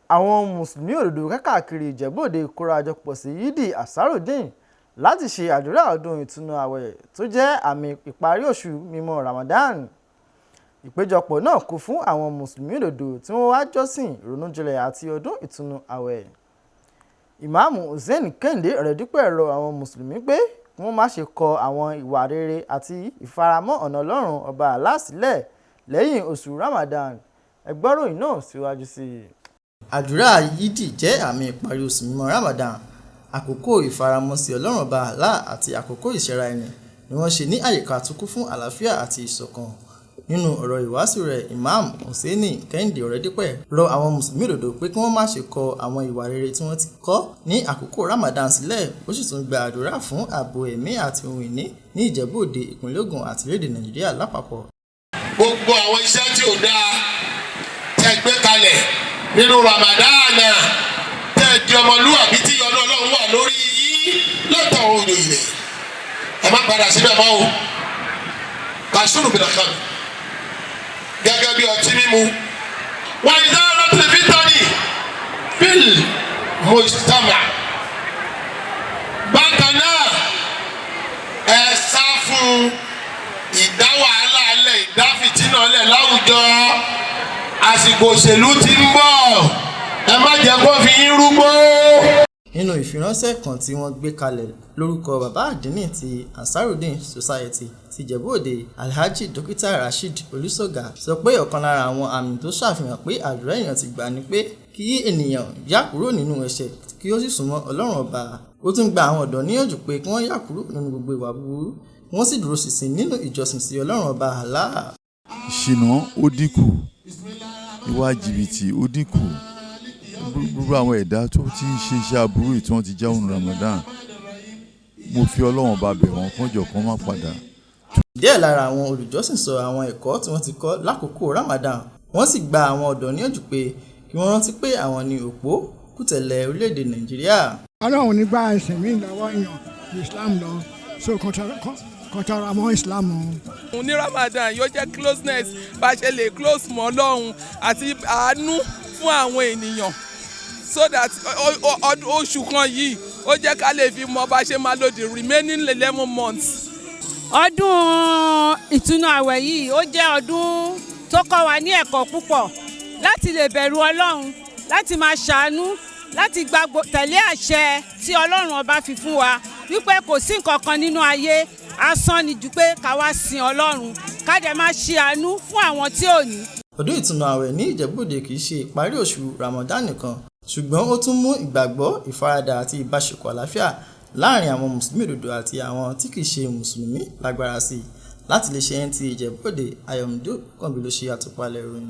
Àwọn Mùsùlùmí òdodo káàkiri Ìjẹ̀bú-Òde kórajọpọ̀ sí Yidi Ansarudeen láti ṣe àdúrà ọdún ìtúnu àwẹ̀ tó jẹ́ àmì ìparí oṣù mímọ́ Ramadan. Ìpéjọpọ̀ náà kún fún àwọn Mùsùlùmí òdodo tí wọ́n wá jọ́sìn ìrònújinlẹ̀ àti ọdún ìtúnu àwẹ̀. Ìmáàmù Hussein Kẹ́hìndé Ọ̀rẹ́dípẹ̀ rọ àwọn Mùsùlùmí pé kí wọ́n má ṣe kọ àwọn ìwà rere àti ìfaramọ́ ọ̀nà Ọlọ́run Ọba Allah sílẹ̀ lẹ́yìn oṣù Ramadan. Ẹ gbọ́ ìròyìn náà síwájú sí i. Àdúrà Yídì jẹ́ àmì ìparí oṣù mímọ́ Ramadan, àkókò ìfaramọ́sí Ọlọ́run Ọba Allah àti àkókò ìṣẹ́ra ẹni ni wọ́n ṣe ní àyíká tó kún fún àlàáfíà àti ìṣọ̀kan. Nínú ọ̀rọ̀ ìwàásù rẹ̀, Imam Hussein Kẹ́hìndé Ọ̀rẹ́dípẹ̀ rọ àwọn Mùsùlùmí òdodo pé kí wọ́n má ṣe kọ àwọn ìwà rere tí wọ́n ti kọ́ ní àkókò Ramadan sílẹ̀. Ó sì tún gba àdúrà fún ààbò ẹ̀mí àti ohun ìní ní Ìjẹ̀bú-Òde, ìpínlẹ̀ Ògùn àti orílẹ̀-èdè Nàìjíríà lápapọ̀. Gbogbo àwọn iṣẹ́ tí ò dáa tẹ́ gbé kalẹ̀ nínú Ramadan tẹ́ di ọmọlúwàbí tí Ọlọ́run wà lórí yín lọ́tọ̀ òòrùn ilẹ̀. Ẹ má padà síbẹ̀ mọ́ o. Kàṣúrù bìnà kan gẹ́gẹ́ bí ọtí mímu. Wọ́n ìdá ọlọ́tìlẹ̀ fítọ́nì fíl mùsítàmà. Bákan náà ẹ sá fún ìdá wàhálà alẹ́ ìdá fìtínà alẹ́ láwùjọ. Àsìkò òṣèlú ti ń bọ̀, ẹ má jẹ́ kó fi yín rúgbó. Nínú ìfiránṣẹ́ kan tí wọ́n gbé kalẹ̀ lórúkọ bàbá àdínì ti Ansarudeen Society ti Ìjẹ̀bú-Òde, Alhaji Dókítà Rasheed Olúṣọ̀gà sọ pé ọ̀kan lára àwọn àmì tó ṣàfihàn pé àdúrà èèyàn ti gbà ni pé kí ènìyàn yà kúrò nínú ẹ̀ṣẹ̀ kí ó sì súnmọ́ Ọlọ́run Ọba. Ó tún gba àwọn ọ̀dọ́ níyànjú pé kí wọ́n yà kúrò nínú gbogbo ìwà búburú, wọ́n sì dúró ṣinṣin nínú ìjọsìn sí Ọlọ́run Ọba Allah. Ìṣìnà ó dínkù, ìwà jìbìtì ó dínkù, gbogbo àwọn ẹ̀dá tó ti ń ṣe iṣẹ́ aburú tí wọ́n ti jáwọ́ Ramadan, mo fi Ọlọ́run Ọba bẹ̀ wọ́n kánjọ kan má padà. Díẹ̀ lára àwọn olùjọ́sìn sọ àwọn ẹ̀kọ́ tí wọ́n ti kọ́ lákòókò Ramadan, wọ́n sì gba àwọn ọ̀dọ́ níyànjú pé kí wọ́n rántí pé àwọn ni òpó kùtẹ̀lẹ̀ orílẹ̀-èdè Nàìjíríà. Ọlọ́run ní gba ẹ̀sìn mi lọ́wọ́ èèyàn Islam lọ, so kọ́tara mọ́ Islam. Ní Ramadan yóò jẹ́ closeness bá ṣe lè close mọ́ Ọlọ́run àti àánú fún àwọn ènìyàn, so that oṣù kan yìí ó jẹ́ ká lè fi mọ bá ṣe máa lò the remaining 11 months. Ọdún ìtúnu àwẹ̀ yìí ó jẹ́ ọdún tó kọ́ wa ní ẹ̀kọ́ púpọ̀ láti lè bẹ̀rù Ọlọ́run, láti máa ṣàánú, láti tẹ̀lé àṣẹ tí Ọlọ́run Ọba fi fún wa wípé kò sí nǹkan kan nínú ayé asán ni jù pé ká wá sin Ọlọ́run, ká dẹ̀ máa ṣe àánú fún àwọn tí ò ní. Ọdún ìtúnu àwẹ̀ ní Ìjẹ̀bú-Òde kì í ṣe ìparí oṣù Ramadan nìkan, ṣùgbọ́n ó tún mú ìgbàgbọ́, ìfaradà àti ìbáṣepọ̀ àlàáfíà láàrin àwọn Mùsùlùmí òdodo àti àwọn tí kì í ṣe Mùsùlùmí lágbára sí i. Láti lè ṣe ẹni tí Ìjẹ̀bú-Òde, Ayọ̀mídé Kànbí ló ṣe àtúpalẹ̀ ìròyìn.